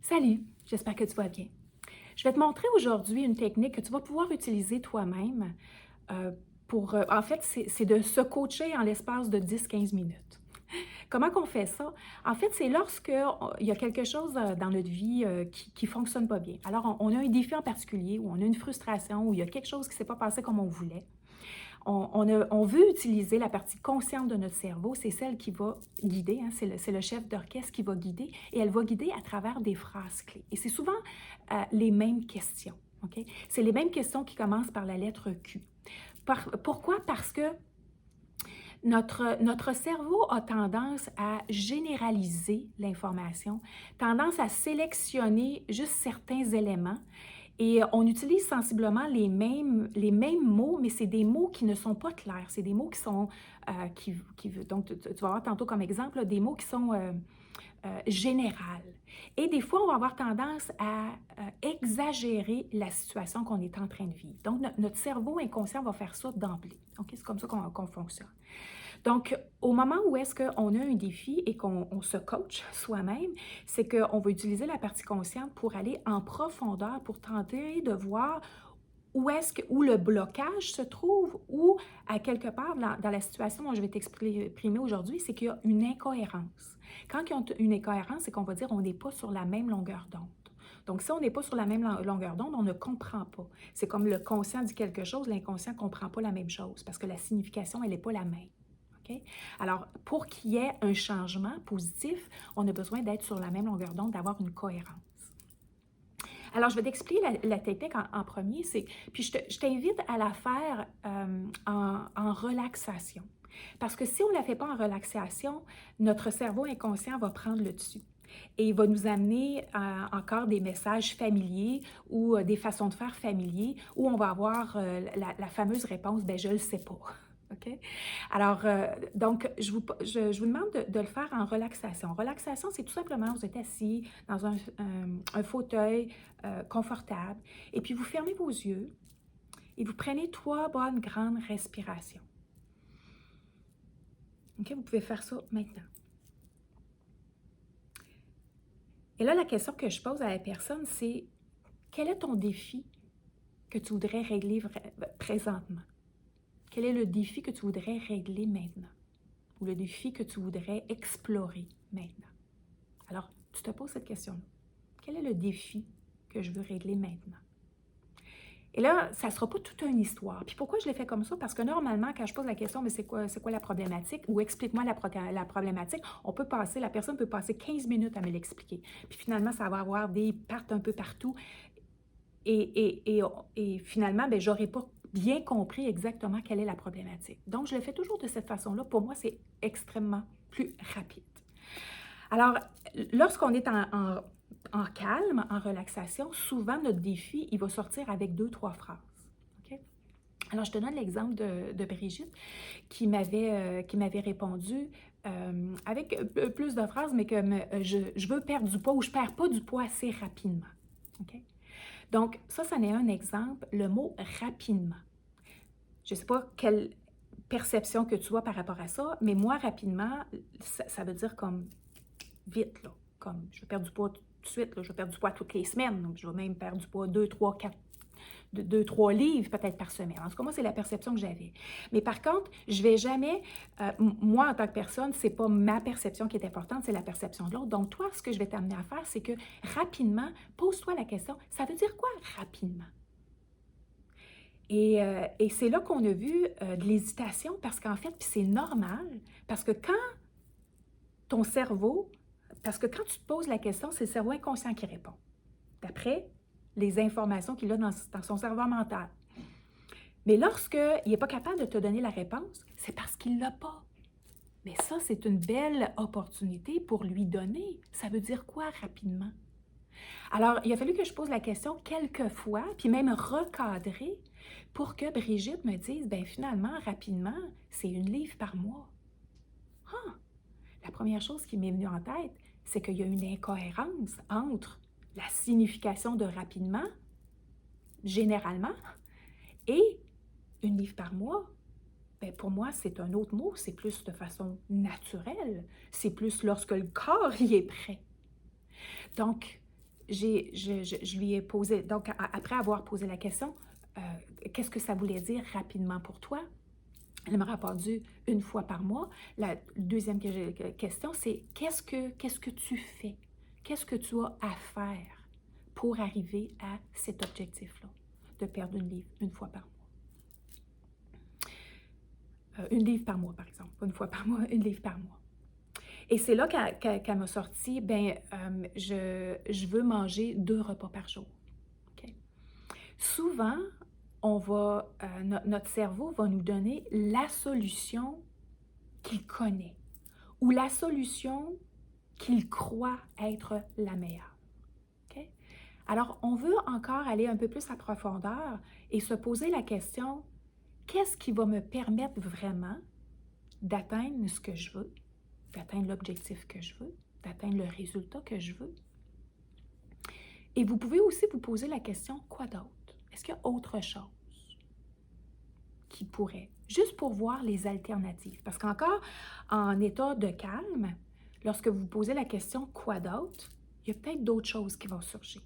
Salut, j'espère que tu vas bien. Je vais te montrer aujourd'hui une technique que tu vas pouvoir utiliser toi-même en fait, c'est de se coacher en l'espace de 10-15 minutes. Comment qu'on fait ça? En fait, c'est lorsque il y a quelque chose dans notre vie qui ne fonctionne pas bien. Alors, on a un défi en particulier, ou on a une frustration, ou il y a quelque chose qui ne s'est pas passé comme on voulait. On veut utiliser la partie consciente de notre cerveau, c'est celle qui va guider, hein, c'est le chef d'orchestre qui va guider, et elle va guider à travers des phrases clés. Et c'est souvent les mêmes questions. OK? C'est les mêmes questions qui commencent par la lettre Q. Pourquoi? Parce que notre cerveau a tendance à généraliser l'information, tendance à sélectionner juste certains éléments et on utilise sensiblement les mêmes mots, mais c'est des mots qui ne sont pas clairs. C'est des mots qui sont, donc tu vas avoir tantôt comme exemple, là, des mots qui sont générales. Et des fois, on va avoir tendance à exagérer la situation qu'on est en train de vivre. Donc, notre cerveau inconscient va faire ça d'emblée. Okay? C'est comme ça qu'on fonctionne. Donc, au moment où est-ce qu'on a un défi et qu'on se coach soi-même, c'est qu'on va utiliser la partie consciente pour aller en profondeur, pour tenter de voir où le blocage se trouve, ou à quelque part dans la situation dont je vais t'exprimer aujourd'hui, c'est qu'il y a une incohérence. Quand il y a une incohérence, c'est qu'on va dire on n'est pas sur la même longueur d'onde. Donc, si on n'est pas sur la même longueur d'onde, on ne comprend pas. C'est comme le conscient dit quelque chose, l'inconscient ne comprend pas la même chose parce que la signification, elle n'est pas la même. Okay? Alors, pour qu'il y ait un changement positif, on a besoin d'être sur la même longueur d'onde, d'avoir une cohérence. Alors, je vais t'expliquer la technique en premier, puis je t'invite à la faire en relaxation. Parce que si on ne la fait pas en relaxation, notre cerveau inconscient va prendre le dessus. Et il va nous amener encore des messages familiers ou des façons de faire familiers où on va avoir la fameuse réponse « ben je ne le sais pas ». OK? Alors, donc, je vous demande de le faire en relaxation. Relaxation, c'est tout simplement, vous êtes assis dans un fauteuil confortable et puis vous fermez vos yeux et vous prenez 3 bonnes grandes respirations. OK? Vous pouvez faire ça maintenant. Et là, la question que je pose à la personne, c'est quel est ton défi que tu voudrais régler présentement? Quel est le défi que tu voudrais régler maintenant? Ou le défi que tu voudrais explorer maintenant? Alors, tu te poses cette question-là. Quel est le défi que je veux régler maintenant? Et là, ça ne sera pas toute une histoire. Puis pourquoi je l'ai fait comme ça? Parce que normalement, quand je pose la question, mais c'est quoi la problématique? Ou explique-moi la problématique, la personne peut passer 15 minutes à me l'expliquer. Puis finalement, ça va avoir des parts un peu partout. Et finalement, je n'aurais pas bien compris exactement quelle est la problématique. Donc, je le fais toujours de cette façon-là. Pour moi, c'est extrêmement plus rapide. Alors, lorsqu'on est en calme, en relaxation, souvent notre défi, il va sortir avec 2-3 phrases. Okay? Alors, je te donne l'exemple de Brigitte qui m'avait répondu avec plus de phrases, mais que je veux perdre du poids ou je ne perds pas du poids assez rapidement. Okay? Donc, ça en est un exemple, le mot rapidement. Je ne sais pas quelle perception que tu as par rapport à ça, mais moi, rapidement, ça veut dire comme vite, là. Comme je vais perdre du poids tout de suite, là, je vais perdre du poids toutes les semaines, donc je vais même perdre du poids 2, 3, 4, 2-3 livres peut-être par semaine. En tout cas, moi, c'est la perception que j'avais. Mais par contre, je vais jamais, moi en tant que personne, c'est pas ma perception qui est importante, c'est la perception de l'autre. Donc toi, ce que je vais t'amener à faire, c'est que rapidement, pose-toi la question, ça veut dire quoi rapidement? Et c'est là qu'on a vu de l'hésitation parce qu'en fait, puis c'est normal, parce que quand ton cerveau, parce que quand tu te poses la question, c'est le cerveau inconscient qui répond, d'après les informations qu'il a dans son cerveau mental. Mais lorsqu'il n'est pas capable de te donner la réponse, c'est parce qu'il ne l'a pas. Mais ça, c'est une belle opportunité pour lui donner. Ça veut dire quoi rapidement? Alors, il a fallu que je pose la question quelques fois, puis même recadrer pour que Brigitte me dise, bien finalement, rapidement, c'est 1 livre par mois. Ah! La première chose qui m'est venue en tête, c'est qu'il y a une incohérence entre la signification de rapidement, généralement, et 1 livre par mois. Bien, pour moi, c'est un autre mot, c'est plus de façon naturelle, c'est plus lorsque le corps y est prêt. Donc, je lui ai posé, donc après avoir posé la question, qu'est-ce que ça voulait dire rapidement pour toi? Elle m'a répondu une fois par mois. La deuxième question, c'est qu'est-ce que tu fais? Qu'est-ce que tu as à faire pour arriver à cet objectif-là, de perdre une livre une fois par mois? Une livre par mois, par exemple. Pas une fois par mois, une livre par mois. Et c'est là qu'elle m'a sorti, je veux manger 2 repas par jour. OK? Souvent, notre cerveau va nous donner la solution qu'il connaît ou la solution qu'il croit être la meilleure. OK? Alors, on veut encore aller un peu plus à profondeur et se poser la question, qu'est-ce qui va me permettre vraiment d'atteindre ce que je veux, d'atteindre l'objectif que je veux, d'atteindre le résultat que je veux? Et vous pouvez aussi vous poser la question, quoi d'autre? Est-ce qu'il y a autre chose qui pourrait, juste pour voir les alternatives? Parce qu'encore, en état de calme, lorsque vous vous posez la question, quoi d'autre? Il y a peut-être d'autres choses qui vont surgir.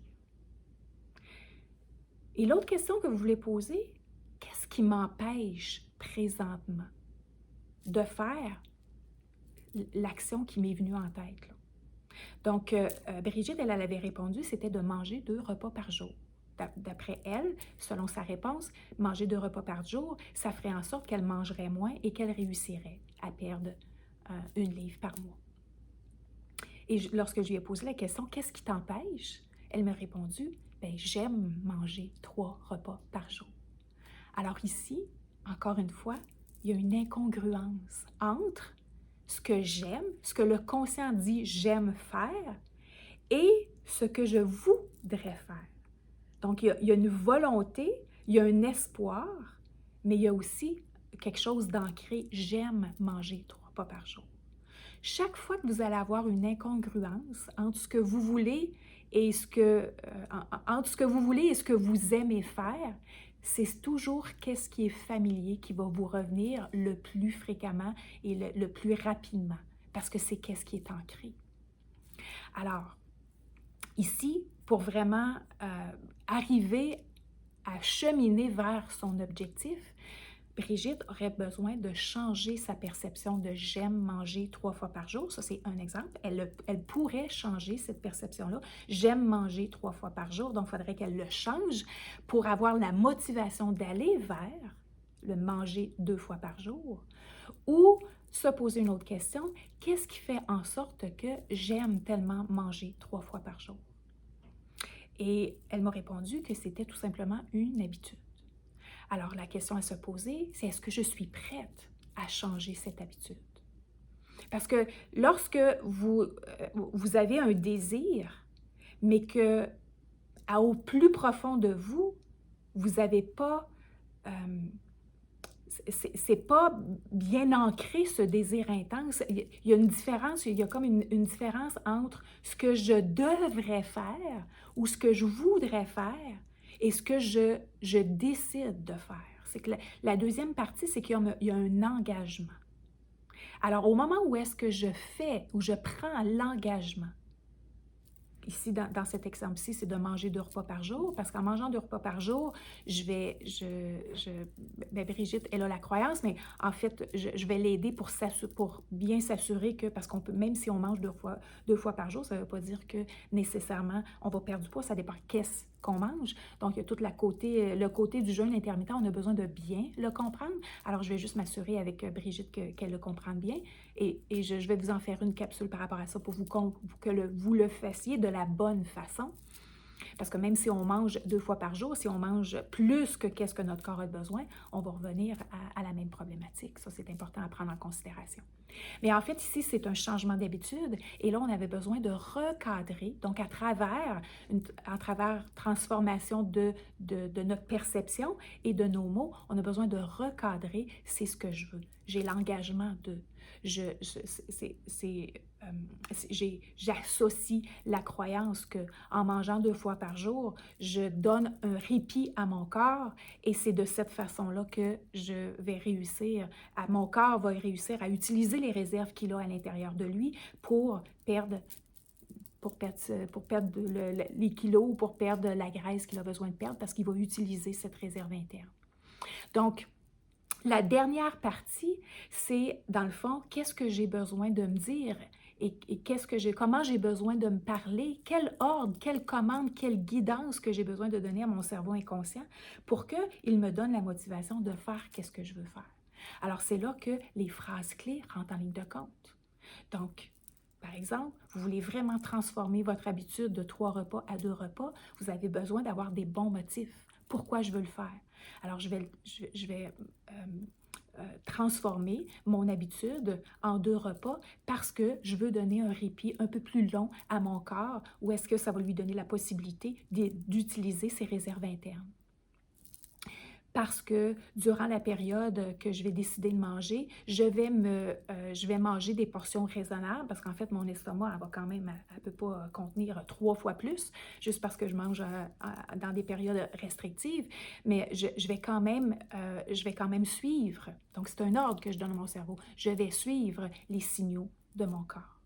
Et l'autre question que vous voulez poser, qu'est-ce qui m'empêche présentement de faire l'action qui m'est venue en tête, là? Donc, Brigitte, elle avait répondu, c'était de manger 2 repas par jour. D'après elle, selon sa réponse, manger 2 repas par jour, ça ferait en sorte qu'elle mangerait moins et qu'elle réussirait à perdre 1 livre par mois. Et lorsque je lui ai posé la question, qu'est-ce qui t'empêche? Elle m'a répondu, j'aime manger 3 repas par jour. Alors ici, encore une fois, il y a une incongruence entre ce que j'aime, ce que le conscient dit j'aime faire et ce que je voudrais faire. Donc, il y a une volonté, il y a un espoir, mais il y a aussi quelque chose d'ancré, j'aime manger 3 repas par jour. Chaque fois que vous allez avoir une incongruence entre ce que vous voulez et entre ce que vous voulez et ce que vous aimez faire, c'est toujours qu'est-ce qui est familier qui va vous revenir le plus fréquemment et le plus rapidement, parce que c'est qu'est-ce qui est ancré. Alors, ici, pour vraiment arriver à cheminer vers son objectif, Brigitte aurait besoin de changer sa perception de j'aime manger 3 fois par jour. Ça, c'est un exemple. Elle pourrait changer cette perception-là. J'aime manger 3 fois par jour. Donc, il faudrait qu'elle le change pour avoir la motivation d'aller vers le manger 2 fois par jour. Ou se poser une autre question, qu'est-ce qui fait en sorte que j'aime tellement manger 3 fois par jour? Et elle m'a répondu que c'était tout simplement une habitude. Alors, la question à se poser, c'est est-ce que je suis prête à changer cette habitude? Parce que lorsque vous avez un désir, mais que au plus profond de vous, vous n'avez pas, c'est pas bien ancré ce désir intense. Il y a une différence, il y a comme une différence entre ce que je devrais faire ou ce que je voudrais faire et ce que je décide de faire. C'est que la deuxième partie, c'est qu'il y a un engagement. Alors, au moment où est-ce que je fais, où je prends l'engagement, ici, dans cet exemple-ci, c'est de manger 2 repas par jour, parce qu'en mangeant 2 repas par jour, Brigitte, elle a la croyance, mais en fait, je vais l'aider pour bien s'assurer que, parce qu'on peut, même si on mange 2 fois par jour, ça ne veut pas dire que nécessairement on va perdre du poids, ça dépend qu'est-ce qu'on mange. Donc, il y a tout le côté du jeûne intermittent, on a besoin de bien le comprendre. Alors, je vais juste m'assurer avec Brigitte qu'elle le comprenne bien et je vais vous en faire une capsule par rapport à ça pour que vous le fassiez de la bonne façon. Parce que même si on mange 2 fois par jour, si on mange plus que qu'est-ce que notre corps a besoin, on va revenir à la même problématique. Ça, c'est important à prendre en considération. Mais en fait, ici, c'est un changement d'habitude. Et là, on avait besoin de recadrer. Donc, à travers transformation de notre perception et de nos mots, on a besoin de recadrer. C'est ce que je veux. J'ai l'engagement de. J'associe la croyance qu'en mangeant 2 fois par jour, je donne un répit à mon corps et c'est de cette façon-là que mon corps va réussir à utiliser les réserves qu'il a à l'intérieur de lui pour perdre pour perdre les kilos ou pour perdre la graisse qu'il a besoin de perdre parce qu'il va utiliser cette réserve interne. Donc, la dernière partie, c'est, dans le fond, qu'est-ce que j'ai besoin de me dire et comment j'ai besoin de me parler, quel ordre, quelle commande, quelle guidance que j'ai besoin de donner à mon cerveau inconscient pour qu'il me donne la motivation de faire qu'est-ce que je veux faire. Alors, c'est là que les phrases clés rentrent en ligne de compte. Donc, par exemple, vous voulez vraiment transformer votre habitude de 3 repas à 2 repas, vous avez besoin d'avoir des bons motifs. Pourquoi je veux le faire? Alors, je vais transformer mon habitude en 2 repas parce que je veux donner un répit un peu plus long à mon corps ou est-ce que ça va lui donner la possibilité d'utiliser ses réserves internes? Parce que durant la période que je vais décider de manger, je vais manger des portions raisonnables parce qu'en fait, mon estomac, elle va quand même, elle ne peut pas contenir 3 fois plus, juste parce que je mange dans des périodes restrictives, mais je vais quand même suivre. Donc, c'est un ordre que je donne à mon cerveau. Je vais suivre les signaux de mon corps.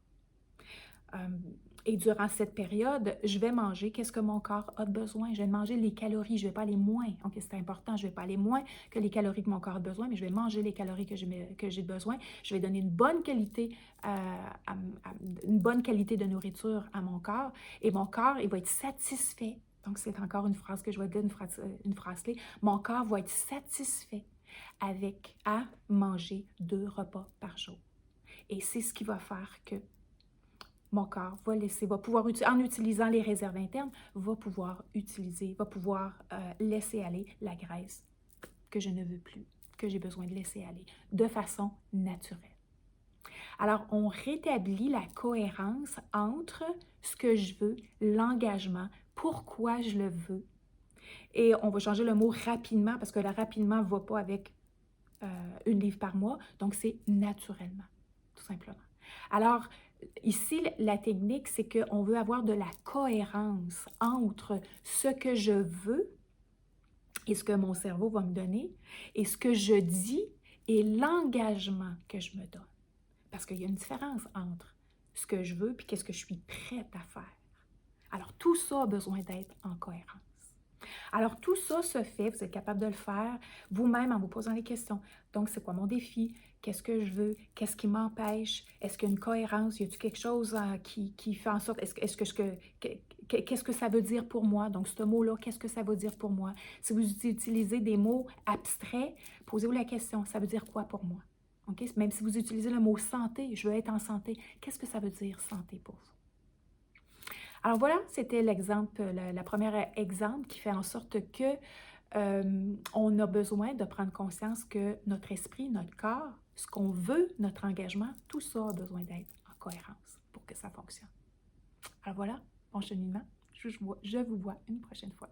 Et durant cette période, je vais manger qu'est-ce que mon corps a besoin. Je vais manger les calories, je ne vais pas aller moins. Donc, c'est important, je ne vais pas aller moins que les calories que mon corps a besoin, mais je vais manger les calories que j'ai besoin. Je vais donner une bonne qualité de nourriture à mon corps et mon corps, il va être satisfait. Donc, c'est encore une phrase que je vais dire, une phrase clé. Mon corps va être satisfait à manger 2 repas par jour. Et c'est ce qui va faire que mon corps va pouvoir, en utilisant les réserves internes, va pouvoir laisser aller la graisse que je ne veux plus, que j'ai besoin de laisser aller de façon naturelle. Alors, on rétablit la cohérence entre ce que je veux, l'engagement, pourquoi je le veux. Et on va changer le mot rapidement parce que le rapidement ne va pas avec 1 livre par mois, donc c'est naturellement, tout simplement. Alors, ici, la technique, c'est qu'on veut avoir de la cohérence entre ce que je veux et ce que mon cerveau va me donner, et ce que je dis et l'engagement que je me donne. Parce qu'il y a une différence entre ce que je veux et qu'est-ce que je suis prête à faire. Alors, tout ça a besoin d'être en cohérence. Alors, tout ça se fait, vous êtes capable de le faire vous-même en vous posant les questions. Donc, c'est quoi mon défi? Qu'est-ce que je veux? Qu'est-ce qui m'empêche? Est-ce qu'il y a une cohérence? Y a-t-il quelque chose qui fait en sorte... Qu'est-ce que ça veut dire pour moi? Donc, ce mot-là, qu'est-ce que ça veut dire pour moi? Si vous utilisez des mots abstraits, posez-vous la question, ça veut dire quoi pour moi? Okay? Même si vous utilisez le mot santé, je veux être en santé, qu'est-ce que ça veut dire santé pour vous? Alors voilà, c'était l'exemple, la première exemple qui fait en sorte que on a besoin de prendre conscience que notre esprit, notre corps, ce qu'on veut, notre engagement, tout ça a besoin d'être en cohérence pour que ça fonctionne. Alors voilà, bon cheminement, je vous vois une prochaine fois.